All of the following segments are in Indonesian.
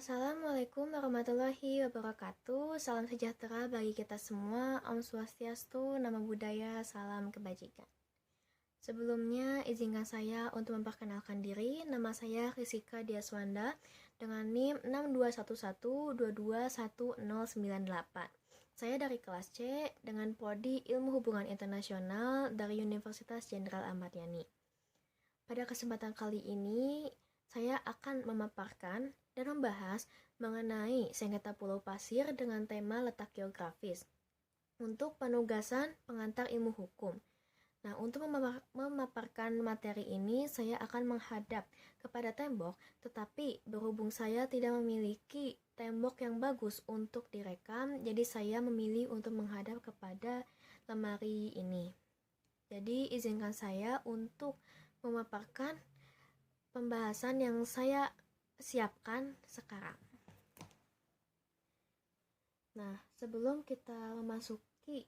Assalamualaikum warahmatullahi wabarakatuh. Salam sejahtera bagi kita semua. Om Swastiastu, Namo Buddhaya, salam kebajikan. Sebelumnya, izinkan saya untuk memperkenalkan diri. Nama saya Rizika Diaswanda dengan NIM 6211221098. Saya dari kelas C dengan prodi Ilmu Hubungan Internasional dari Universitas Jenderal Ahmad Yani. Pada kesempatan kali ini, saya akan memaparkan dan membahas mengenai sengketa Pulau Pasir dengan tema letak geografis untuk penugasan pengantar ilmu hukum. Nah, untuk memaparkan materi ini, saya akan menghadap kepada tembok, tetapi berhubung saya tidak memiliki tembok yang bagus untuk direkam, jadi saya memilih untuk menghadap kepada lemari ini. Jadi, izinkan saya untuk memaparkan pembahasan yang saya siapkan sekarang. Nah, sebelum kita memasuki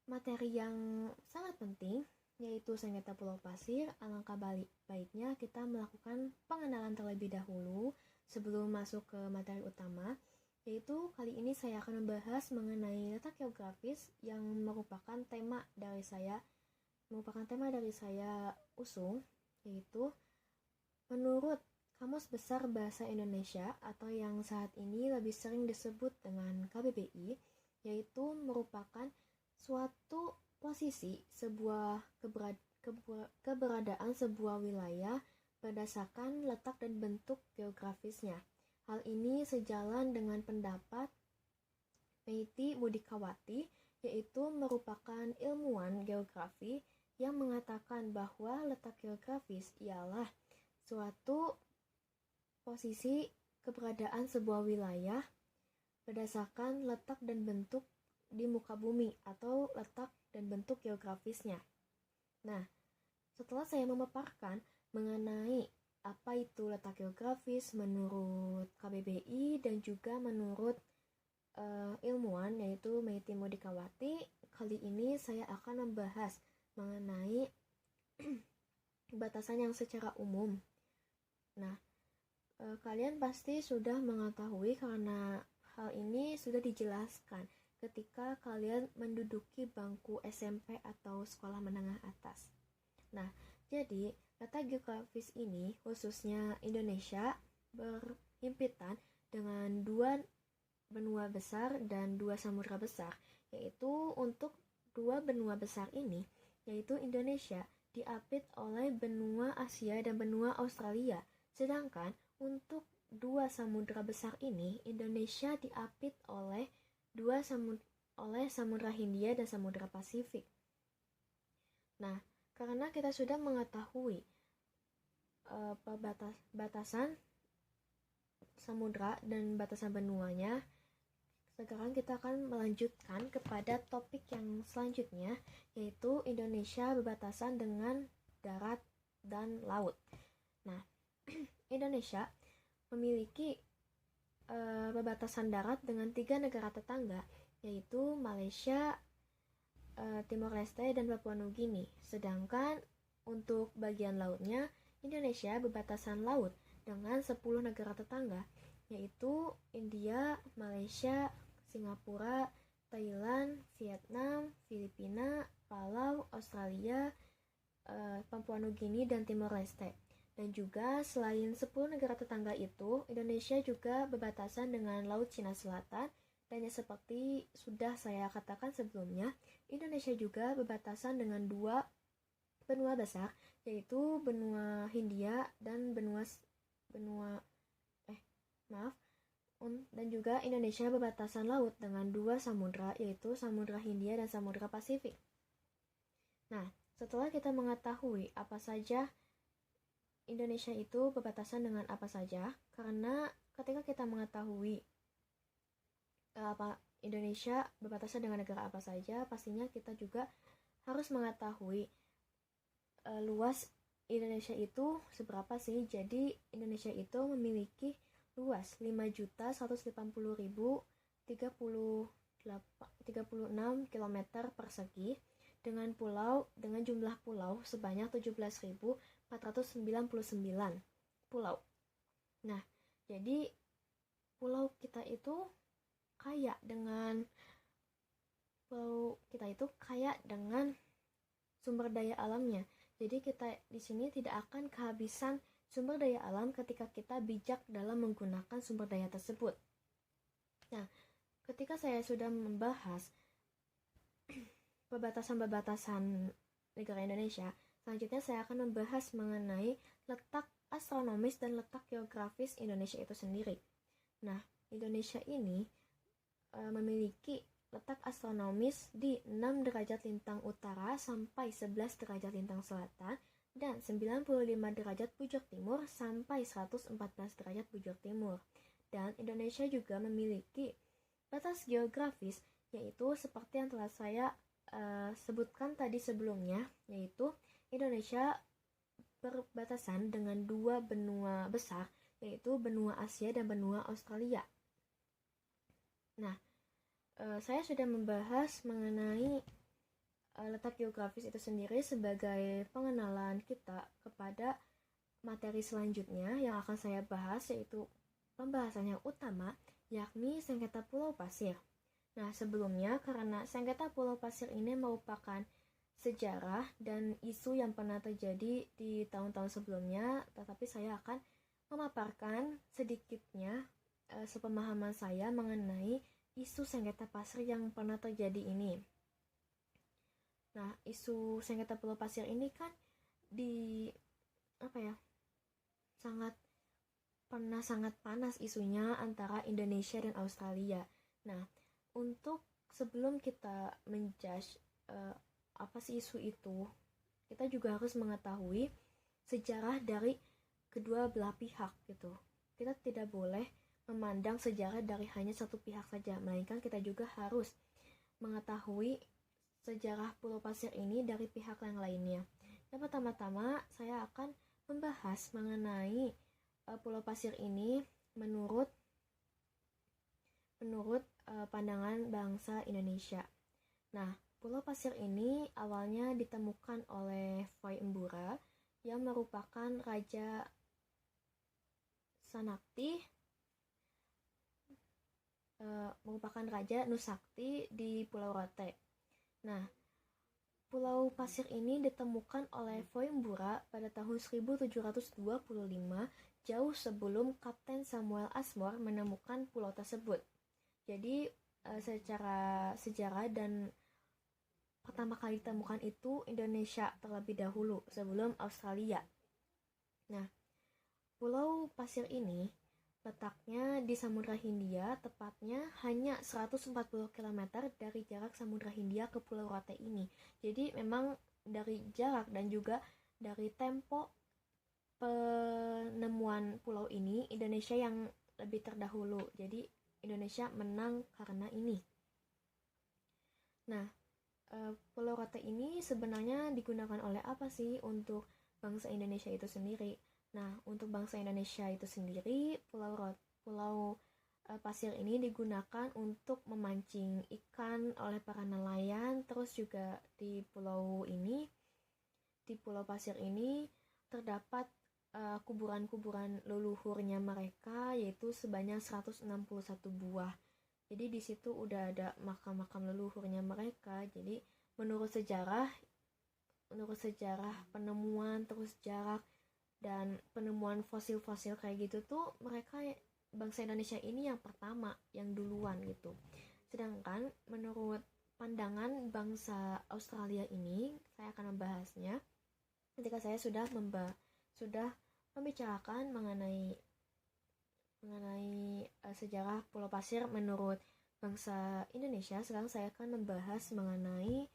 materi yang sangat penting, yaitu sengketa Pulau Pasir, alangkah baiknya kita melakukan pengenalan terlebih dahulu sebelum masuk ke materi utama, yaitu kali ini saya akan membahas mengenai letak geografis yang merupakan tema dari saya usung, yaitu menurut Kamus Besar Bahasa Indonesia atau yang saat ini lebih sering disebut dengan KBBI, yaitu merupakan suatu posisi keberadaan sebuah wilayah berdasarkan letak dan bentuk geografisnya. Hal ini sejalan dengan pendapat Meiti Mudikawati, yaitu merupakan ilmuwan geografi yang mengatakan bahwa letak geografis ialah suatu posisi keberadaan sebuah wilayah berdasarkan letak dan bentuk di muka bumi atau letak dan bentuk geografisnya. Nah, setelah saya memaparkan mengenai apa itu letak geografis menurut KBBI dan juga menurut ilmuwan yaitu Meiti Mudikawati, kali ini saya akan membahas mengenai batasan yang secara umum. Nah, kalian pasti sudah mengetahui karena hal ini sudah dijelaskan ketika kalian menduduki bangku SMP atau sekolah menengah atas. Nah, jadi letak geografis ini khususnya Indonesia berhimpitan dengan 2 benua besar dan 2 samudra besar, yaitu untuk 2 benua besar ini, yaitu Indonesia diapit oleh benua Asia dan benua Australia, sedangkan untuk 2 samudra besar ini Indonesia diapit oleh Samudra Hindia dan Samudra Pasifik. Nah, karena kita sudah mengetahui batasan samudra dan batasan benuanya, sekarang kita akan melanjutkan kepada topik yang selanjutnya, yaitu Indonesia berbatasan dengan darat dan laut. Nah, Indonesia memiliki berbatasan darat dengan 3 negara tetangga, yaitu Malaysia, Timor Leste, dan Papua Nugini. Sedangkan untuk bagian lautnya, Indonesia berbatasan laut dengan 10 negara tetangga, yaitu India, Malaysia, Singapura, Thailand, Vietnam, Filipina, Palau, Australia, Papua Nugini, dan Timor Leste. Dan juga selain 10 negara tetangga itu, Indonesia juga berbatasan dengan Laut Cina Selatan, dan seperti sudah saya katakan sebelumnya, Indonesia juga berbatasan dengan 2 benua besar, yaitu benua Hindia dan dan juga Indonesia berbatasan laut dengan 2 samudra, yaitu Samudra Hindia dan Samudra Pasifik. Nah, setelah kita mengetahui apa saja Indonesia itu berbatasan dengan apa saja, karena ketika kita mengetahui apa Indonesia berbatasan dengan negara apa saja, pastinya kita juga harus mengetahui luas Indonesia itu seberapa sih. Jadi Indonesia itu memiliki luas 5.180.036 km persegi dengan jumlah pulau sebanyak 17.499 pulau. Nah, jadi pulau kita itu kaya dengan sumber daya alamnya. Jadi kita di sini tidak akan kehabisan sumber daya alam ketika kita bijak dalam menggunakan sumber daya tersebut. Nah, ketika saya sudah membahas perbatasan-perbatasan negara Indonesia, selanjutnya saya akan membahas mengenai letak astronomis dan letak geografis Indonesia itu sendiri. Nah, Indonesia ini memiliki letak astronomis di 6 derajat lintang utara sampai 11 derajat lintang selatan dan 95 derajat pojok timur sampai 114 derajat pojok timur. Dan Indonesia juga memiliki batas geografis, yaitu seperti yang telah saya sebutkan tadi sebelumnya, yaitu Indonesia berbatasan dengan 2 benua besar, yaitu benua Asia dan benua Australia. Nah, saya sudah membahas mengenai letak geografis itu sendiri sebagai pengenalan kita kepada materi selanjutnya yang akan saya bahas, yaitu pembahasan yang utama, yakni sengketa Pulau Pasir. Nah, sebelumnya karena sengketa Pulau Pasir ini merupakan sejarah dan isu yang pernah terjadi di tahun-tahun sebelumnya, tetapi saya akan memaparkan sedikitnya sepemahaman saya mengenai isu sengketa pasir yang pernah terjadi ini. Nah, isu sengketa Pulau Pasir ini kan sangat panas isunya antara Indonesia dan Australia. Nah, untuk sebelum kita menjudge apa sih isu itu, kita juga harus mengetahui sejarah dari kedua belah pihak gitu. Kita tidak boleh memandang sejarah dari hanya satu pihak saja, melainkan kita juga harus mengetahui sejarah Pulau Pasir ini dari pihak yang lainnya. Yang pertama-tama saya akan membahas mengenai Pulau Pasir ini menurut pandangan bangsa Indonesia. Nah, Pulau Pasir ini awalnya ditemukan oleh Foy Embura yang merupakan Raja Sanakti, merupakan Raja Nusakti di Pulau Rote. Nah, Pulau Pasir ini ditemukan oleh Foy Embura pada tahun 1725, jauh sebelum Kapten Samuel Ashmore menemukan pulau tersebut. Jadi, secara sejarah dan pertama kali ditemukan itu Indonesia terlebih dahulu sebelum Australia. Nah, Pulau Pasir ini letaknya di Samudra Hindia, tepatnya hanya 140 km dari jarak Samudra Hindia ke Pulau Rote ini. Jadi memang dari jarak dan juga dari tempo penemuan pulau ini, Indonesia yang lebih terdahulu. Jadi Indonesia menang karena ini. Nah, Pulau Rote ini sebenarnya digunakan oleh apa sih untuk bangsa Indonesia itu sendiri? Nah, untuk bangsa Indonesia itu sendiri, Pulau Pasir ini digunakan untuk memancing ikan oleh para nelayan. Terus juga di Pulau Pasir ini terdapat kuburan-kuburan leluhurnya mereka, yaitu sebanyak 161 buah. Jadi di situ udah ada makam-makam leluhurnya mereka. Jadi menurut sejarah penemuan terus jarak dan penemuan fosil-fosil kayak gitu tuh mereka bangsa Indonesia ini yang pertama, yang duluan gitu. Sedangkan menurut pandangan bangsa Australia ini, saya akan membahasnya ketika saya sudah membicarakan mengenai sejarah Pulau Pasir menurut bangsa Indonesia. Sekarang saya akan membahas mengenai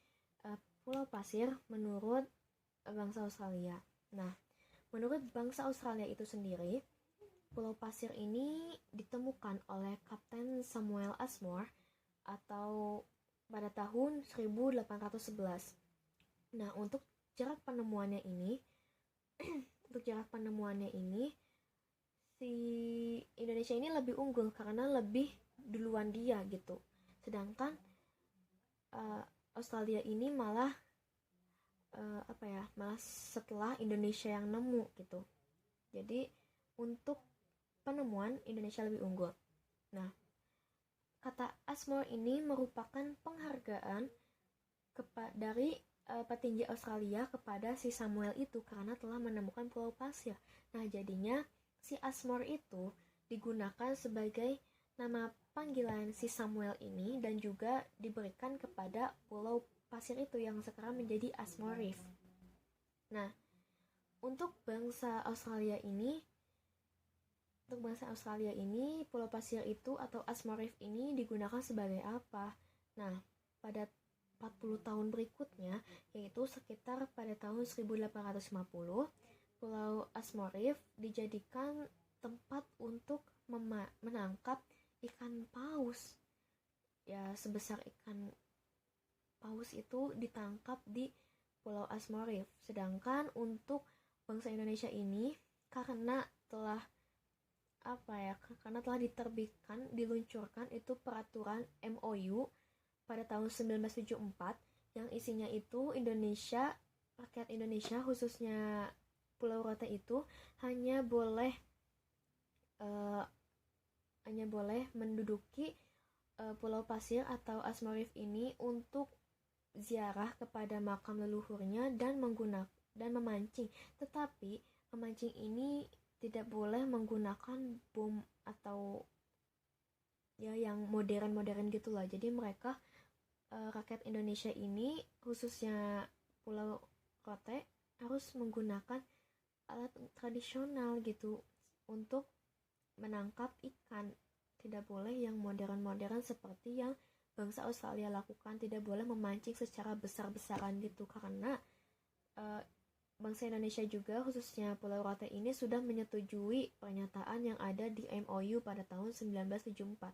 Pulau Pasir menurut bangsa Australia. Nah, menurut bangsa Australia itu sendiri, Pulau Pasir ini ditemukan oleh Kapten Samuel Ashmore atau pada tahun 1811. Nah, untuk jarak penemuannya ini, si Indonesia ini lebih unggul karena lebih duluan dia gitu. Sedangkan Australia ini malah setelah Indonesia yang nemu gitu. Jadi untuk penemuan Indonesia lebih unggul. Nah, kata Ashmore ini merupakan penghargaan dari petinggi Australia kepada si Samuel itu karena telah menemukan pulau pasir. Nah, jadinya si Ashmore itu digunakan sebagai nama panggilan si Samuel ini dan juga diberikan kepada pulau pasir itu yang sekarang menjadi Ashmore Reef. Nah, untuk bangsa Australia ini, pulau pasir itu atau Ashmore Reef ini digunakan sebagai apa? Nah, pada 40 tahun berikutnya, yaitu sekitar pada tahun 1850, Pulau Ashmore Reef dijadikan tempat untuk menangkap ikan paus. Ya, sebesar ikan paus itu ditangkap di Pulau Ashmore Reef. Sedangkan untuk bangsa Indonesia ini karena telah diluncurkan itu peraturan MOU pada tahun 1974 yang isinya itu rakyat Indonesia khususnya Pulau Rote itu hanya boleh menduduki Pulau Pasir atau Ashmore Reef ini untuk ziarah kepada makam leluhurnya dan memancing. Tetapi memancing ini tidak boleh menggunakan bom atau ya yang modern gitulah. Jadi mereka rakyat Indonesia ini khususnya Pulau Rote harus menggunakan alat tradisional gitu untuk menangkap ikan. Tidak boleh yang modern seperti yang bangsa Australia lakukan. Tidak boleh memancing secara besar-besaran gitu karena bangsa Indonesia juga khususnya Pulau Rote ini sudah menyetujui pernyataan yang ada di MOU pada tahun 1974.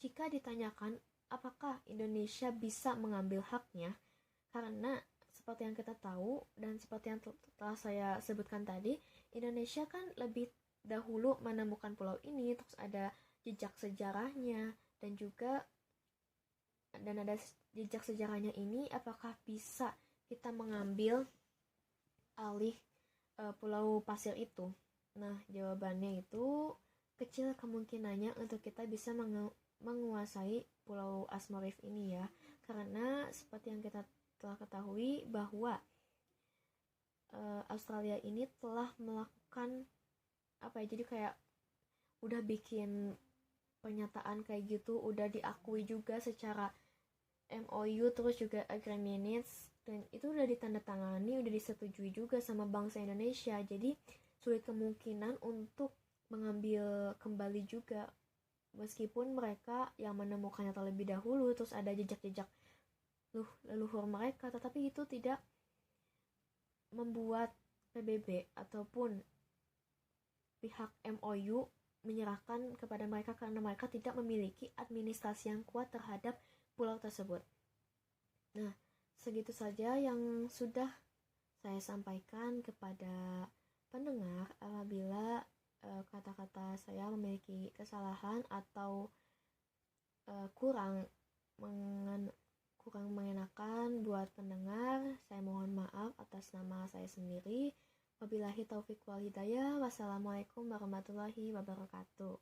Jika ditanyakan apakah Indonesia bisa mengambil haknya, karena seperti yang kita tahu dan seperti yang telah saya sebutkan tadi, Indonesia kan lebih dahulu menemukan pulau ini, terus ada jejak sejarahnya dan ada jejak sejarahnya ini, apakah bisa kita mengambil alih pulau pasir itu? Nah, jawabannya itu kecil kemungkinannya untuk kita bisa menguasai Pulau Ashmore Reef ini ya, karena seperti yang kita telah ketahui bahwa Australia ini telah melakukan jadi kayak udah bikin pernyataan kayak gitu, udah diakui juga secara MOU terus juga agreements, dan itu udah ditandatangani, udah disetujui juga sama bangsa Indonesia. Jadi sulit kemungkinan untuk mengambil kembali juga, meskipun mereka yang menemukannya terlebih dahulu, terus ada jejak-jejak leluhur mereka, tetapi itu tidak membuat PBB ataupun pihak MOU menyerahkan kepada mereka karena mereka tidak memiliki administrasi yang kuat terhadap pulau tersebut. Nah, segitu saja yang sudah saya sampaikan kepada pendengar. Apabila kata-kata saya memiliki kesalahan atau kurang mengenakan buat pendengar, saya mohon maaf atas nama saya sendiri. Wabillahi taufiq wal hidayah. Wassalamualaikum warahmatullahi wabarakatuh.